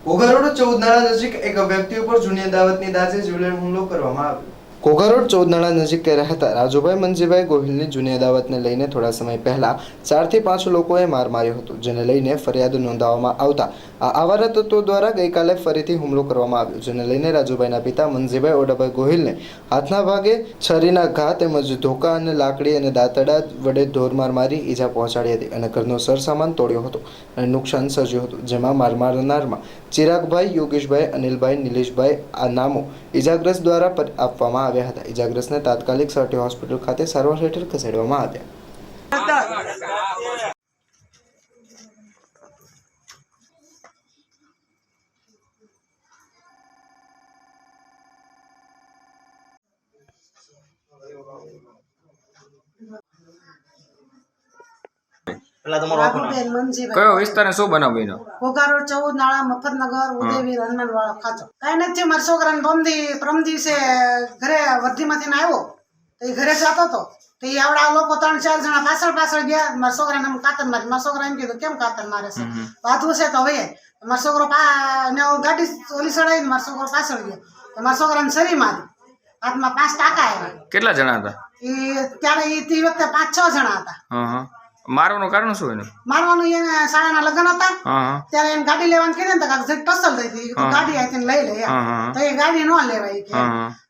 Ghogha road 14 નાળા નજીક એક વ્યક્તિ ઉપર જૂની અદાવતની દાજે જીવલેણ હુમલો કરવામાં આવ્યો। ઘોઘા રોડ 14 નાળા નજીક રહેતા રાજુભાઈ મંજીભાઈ ગોહિલની જૂની અદાવતને લઈને થોડા સમય પહેલા 4 થી 5 લોકોએ માર માર્યો હતો, જેને લઈને ફરિયાદ નોંધાવવામાં આવતા આ આવારા તત્વો દ્વારા ગઈકાલે ફરીથી હુમલો કરવામાં આવ્યો, જેને લઈને રાજુભાઈના પિતા મંજીભાઈ ઓડાભાઈ ગોહિલને હાથના ભાગે છરીના ઘા તેમજ ધોકા અને લાકડી અને દાંતરડા વડે ઢોરમાર મારી ઈજા પહોંચાડી હતી અને ઘરનો સરસામાન તોડ્યો હતો અને નુકસાન સર્જ્યું હતું, જેમાં માર મારનારમાં ચિરાગભાઈ, યોગેશભાઈ, અનિલભાઈ, નિલેશભાઈ આ નામો ઈજાગ્રસ્ત દ્વારા આપવામાં આવ્યા હતા। ઈજાગ્રસ્તને તાત્કાલિક સરટી હોસ્પિટલ ખાતે સારવાર હેઠળ ખસેડવામાં આવ્યા। કયો વિસ્તાર શું બનાવ્યો? ઘોઘા રોડ 14 નાળા મફતનગર ઉદયવીર હનુમાન વાળો ખાચો। કઈ નથી, મારા છોકરાને પરમ દિવસે ઘરે વર્ધીમાંથી આવ્યો તો એ ઘરે જતો હતો તો એ આવડા લોકો 3-4 જણા પાછળ ગયા। મારા છોકરાને કાતર મારી। મારા છોકરા એમ કીધું કેમ કાતર મારે છે, વાતું છે તો હવે મારો છોકરો ગાડી ઓલી ચડાવી, મારો છોકરો પાછળ ગયો તો મારા છોકરાને છરી મારી, હાથમાં 5 ટાંકા આવ્યા। કેટલા જણા હતા? એ ત્યારે એ વખતે 5-6 જણા હતા। મારવાનું કારણ શું એનું? મારવાનું એને શાળાના લગ્ન હતા ત્યારે એને ગાડી લેવાનું કીધું ને તો ટસલ થઈ હતી, ગાડી આવીને લઈ લે તો એ ગાડી ન લેવાય કે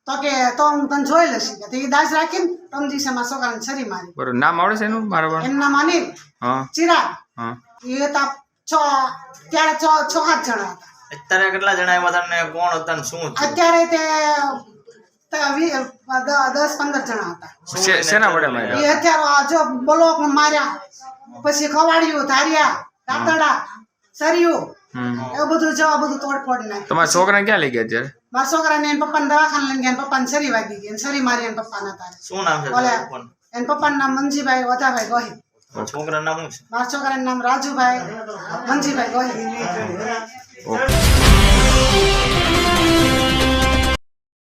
તો કે તો હું તને જોઈ લઈશ કે એ દાજ રાખીને ત્રણ દિવસે મારા છોકરાને છરી મારી। બરોબર, નામ આવડે છે એનું? મારવાનું એનું નામ અનિલ, ચિરાગ, એ તો ત્યારે 6-7 જણા હતા। અત્યારે કેટલા જણા એમાં તમને કોણ હતા ને શું? અત્યારે તે 10-15 જણા હતા। શેના વડે માર્યા? એ અત્યારે જો બ્લોક માર્યા, પછી ખવાડ્યું, ધાર્યા, દાંતરડા, સરિયું, એવું બધું જવા બધું તોડફોડ નાખ્યું। તમારા છોકરાને ક્યાં લઈ ગયા અત્યારે? મારા છોકરાને એના પપ્પાને દવાખાને લઈ ગયા, પપ્પાને છરી વાગી ગઈ, છરી મારી એના પપ્પાને હતા। શું નામ છે એના પપ્પાનું નામ મંજીભાઈ ઓધાભાઈ ગોહિલ। છોકરાનું નામ શું છે? મારા છોકરાનું નામ રાજુભાઈ મંજીભાઈ ગોહિલ।